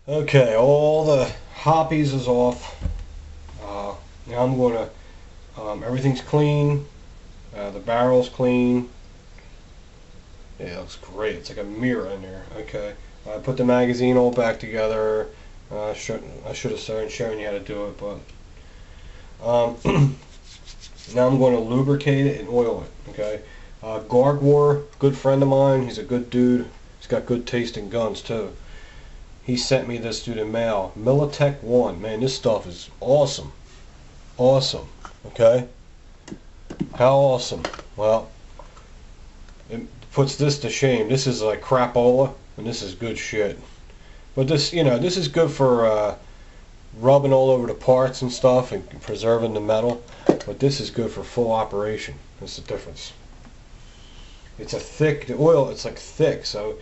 Okay, all the hoppies is off. Now I'm going to, everything's clean. The barrel's clean. Yeah, it looks great. It's like a mirror in there. Okay, I put the magazine all back together. I should have shown you how to do it, but now I'm going to lubricate it and oil it. Okay, Gargwar, good friend of mine. He's a good dude. He's got good taste in guns too. He sent me this through the mail. Militech 1. Man, this stuff is awesome. Awesome. Okay? How awesome? Well, it puts this to shame. This is like crapola, and this is good shit. But this, this is good for rubbing all over the parts and stuff and preserving the metal. But this is good for full operation. That's the difference. It's a thick, the oil, it's like thick, so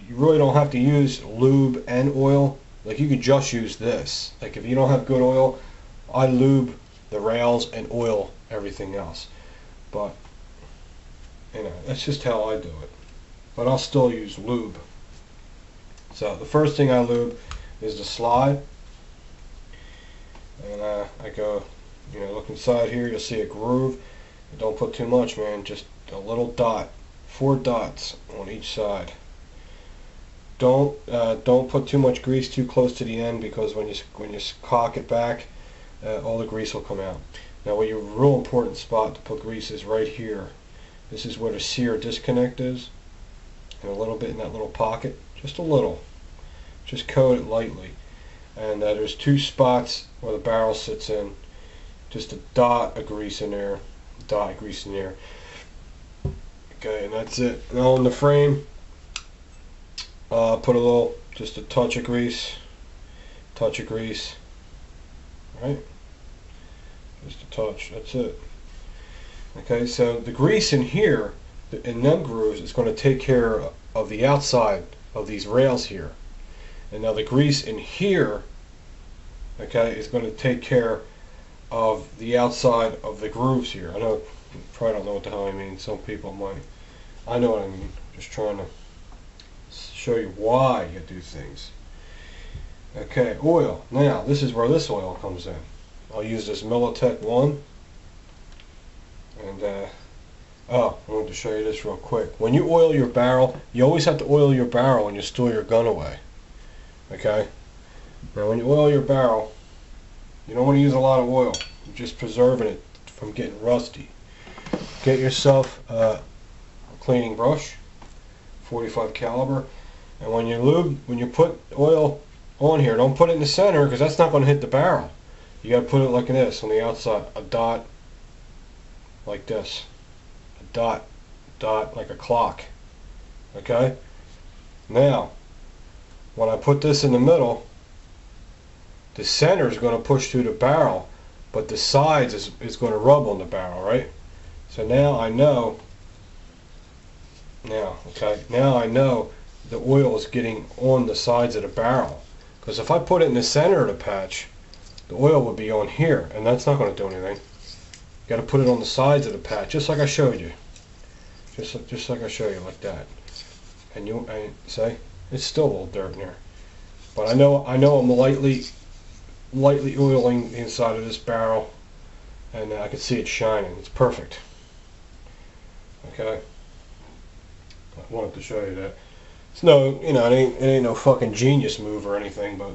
you really don't have to use lube and oil. Like, you could just use this. Like, if you don't have good oil, I lube the rails and oil everything else. But that's just how I do it. But I'll still use lube. So the first thing I lube is the slide, and I go, look inside here. You'll see a groove. Don't put too much, man. Just a little dot, 4 dots on each side. Don't put too much grease too close to the end, because when you cock it back, all the grease will come out. Now, your real important spot to put grease is right here. This is where the sear disconnect is, and a little bit in that little pocket, just a little. Just coat it lightly, and there's 2 spots where the barrel sits in. Just a dot of grease in there, Okay, and that's it. Now on the frame, put just a touch of grease, right? Just a touch, that's it. Okay, so the grease in here, in them grooves, is going to take care of the outside of these rails here. And now the grease in here, okay, is going to take care of the outside of the grooves here. I know, you probably don't know what the hell I mean. Some people might. I know what I mean. Just trying to show you why you do things. Okay, oil. Now, this is where this oil comes in. I'll use this Militech 1. And, I wanted to show you this real quick. When you oil your barrel, you always have to oil your barrel when you store your gun away. Okay? Now, when you oil your barrel, you don't want to use a lot of oil. You're just preserving it from getting rusty. Get yourself a cleaning brush, 45 caliber, and when you put oil on here, don't put it in the center, because that's not going to hit the barrel. You got to put it like this on the outside, a dot like this, a dot like a clock. Okay? Now, when I put this in the middle, the center is going to push through the barrel, but the sides is going to rub on the barrel, right? So now I know, now I know the oil is getting on the sides of the barrel. Because if I put it in the center of the patch, the oil would be on here, and that's not going to do anything. You got to put it on the sides of the patch, just like I showed you. Just like I showed you, like that. And see, it's still a little dirt in there. But I know I'm lightly oiling the inside of this barrel, and I can see it shining. It's perfect. Okay. I wanted to show you that. It's no, it ain't no fucking genius move or anything, but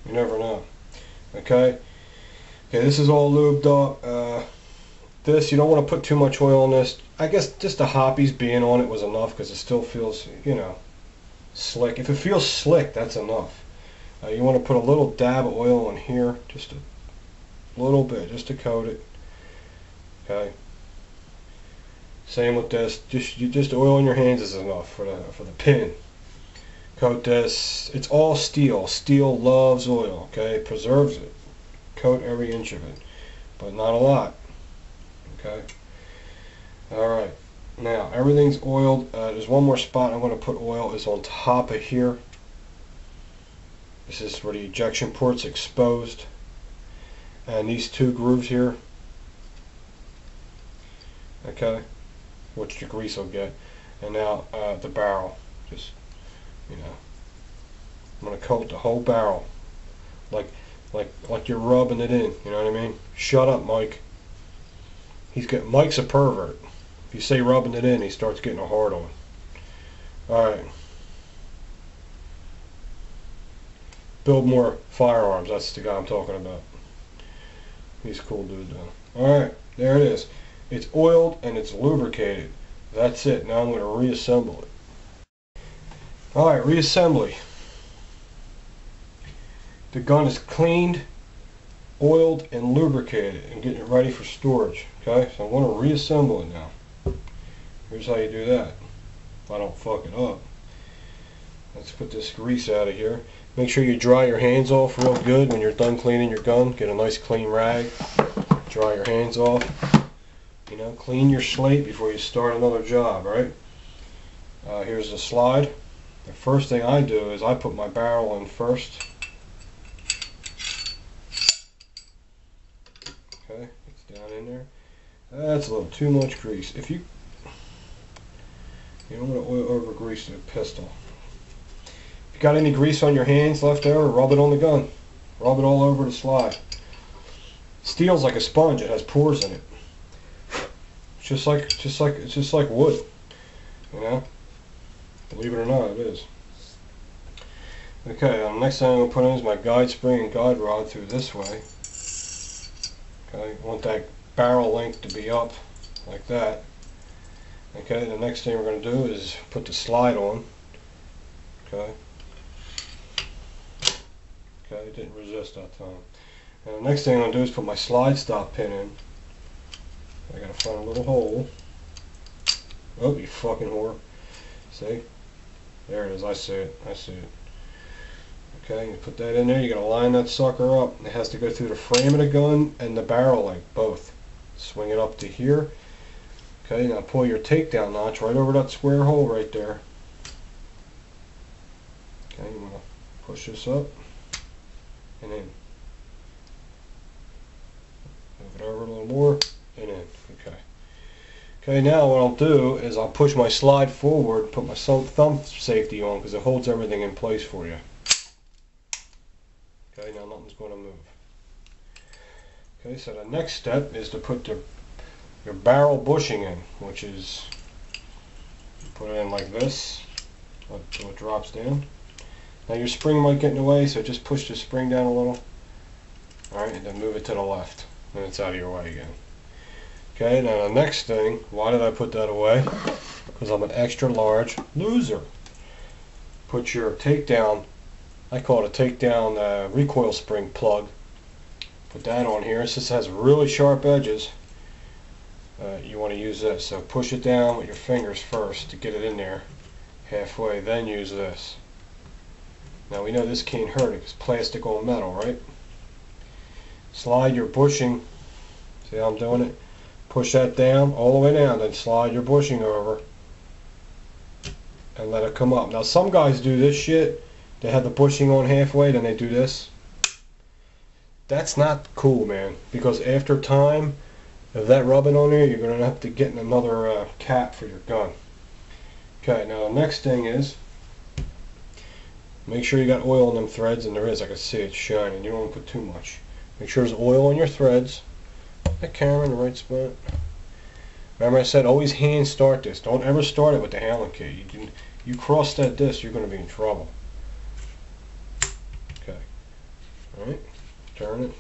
you never know. Okay. Okay, this is all lubed up. This, you don't want to put too much oil on this. I guess just the hoppies being on it was enough, because it still feels, slick. If it feels slick, that's enough. You want to put a little dab of oil on here, just a little bit, just to coat it. Okay. Same with this. Just oil in your hands is enough for the pin. Coat this. It's all steel. Steel loves oil. Okay, preserves it. Coat every inch of it, but not a lot. Okay. All right. Now everything's oiled. There's one more spot I'm going to put oil, is on top of here. This is where the ejection port's exposed, and these 2 grooves here. Okay. Which the grease will get. And now the barrel, just I'm going to coat the whole barrel. Like you're rubbing it in, you know what I mean? Shut up, Mike. Mike's a pervert. If you say rubbing it in, he starts getting a hard on. Alright. Build more firearms, that's the guy I'm talking about. He's a cool dude though. Alright, there it is. It's oiled and it's lubricated. That's it. Now I'm going to reassemble it. Alright, reassembly. The gun is cleaned, oiled, and lubricated and getting it ready for storage. Okay, so I'm going to reassemble it now. Here's how you do that. If I don't fuck it up. Let's put this grease out of here. Make sure you dry your hands off real good when you're done cleaning your gun. Get a nice clean rag. Dry your hands off. You know, clean your slate before you start another job, right? Here's the slide. The first thing I do is I put my barrel in first. Okay, it's down in there. That's a little too much grease. You don't want to over grease the pistol. If you got any grease on your hands left over, rub it on the gun. Rub it all over the slide. Steel's like a sponge. It has pores in it. It's just like wood. You know? Believe it or not, it is. Okay, next thing I'm going to put in is my guide spring and guide rod through this way. Okay, I want that barrel length to be up like that. Okay, the next thing we're going to do is put the slide on. Okay. Okay, it didn't resist that time. And the next thing I'm going to do is put my slide stop pin in. I got to find a little hole. Oh, you fucking whore. See? There it is. I see it. I see it. Okay, you put that in there. You got to line that sucker up. It has to go through the frame of the gun and the barrel length, both. Swing it up to here. Okay, now pull your takedown notch right over that square hole right there. Okay, you want to push this up and in. Move it over a little more and in. Okay. Okay, now what I'll do is I'll push my slide forward, put my thumb safety on because it holds everything in place for you. Okay, now nothing's going to move. Okay, so the next step is to put your barrel bushing in, which is put it in like this so it drops down. Now your spring might get in the way, so just push the spring down a little. Alright, and then move it to the left. And it's out of your way again. Okay, now the next thing, why did I put that away? Because I'm an extra large loser. Put your takedown, I call it a takedown recoil spring plug. Put that on here. Since it has really sharp edges, you want to use this. So push it down with your fingers first to get it in there halfway, then use this. Now we know this can't hurt it because plastic on metal, right? Slide your bushing, see how I'm doing it? Push that down, all the way down, then slide your bushing over and let it come up. Now some guys do this shit, they have the bushing on halfway, then they do this. That's not cool, man, because after time, if that rubbing on there, you're going to have to get another cap for your gun. Okay, now the next thing is, make sure you got oil in them threads, and there is, I can see it's shining. You don't want to put too much. Make sure there's oil on your threads. That camera in the right spot. Remember I said always hand start this. Don't ever start it with the Allen key. You cross that disc, you're going to be in trouble. Okay. Alright. Turn it.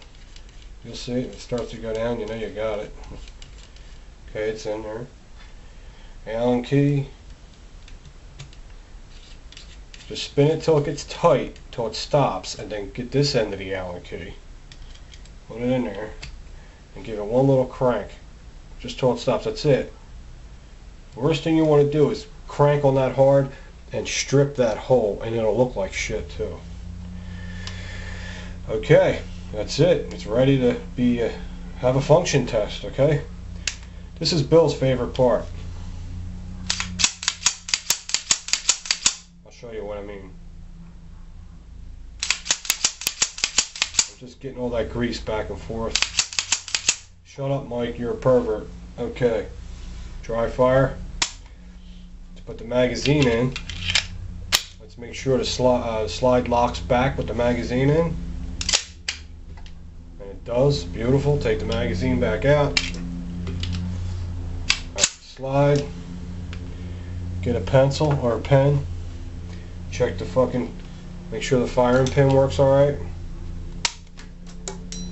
You'll see it. It starts to go down. You know you got it. Okay, it's in there. Allen key. Just spin it till it gets tight, till it stops, and then get this end of the Allen key. Put it in there and give it one little crank just till it stops. That's it. Worst thing you want to do is crank on that hard and strip that hole, and it'll look like shit too. Okay, that's it. It's ready to be have a function test. Okay, this is Bill's favorite part. I'll show you what I mean. Just getting all that grease back and forth. Shut up, Mike, you're a pervert. Okay, dry fire. Let's put the magazine in. Let's make sure the slide locks back with the magazine in. And it does. Beautiful. Take the magazine back out. Slide. Get a pencil or a pen. Check the fucking, make sure the firing pin works alright.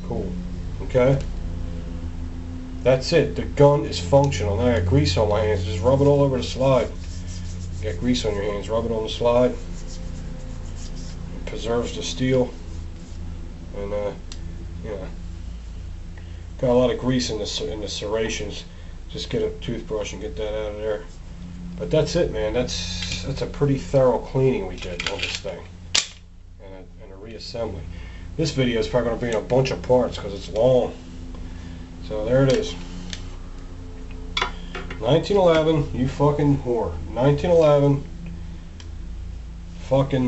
Cool. Okay. That's it. The gun is functional. Now I got grease on my hands. Just rub it all over the slide. You got grease on your hands. Rub it on the slide. It preserves the steel. And you know, got a lot of grease in the serrations. Just get a toothbrush and get that out of there. But that's it, man. That's a pretty thorough cleaning we did on this thing, and a reassembly. This video is probably going to be in a bunch of parts because it's long. So there it is. 1911, you fucking whore. 1911, fucking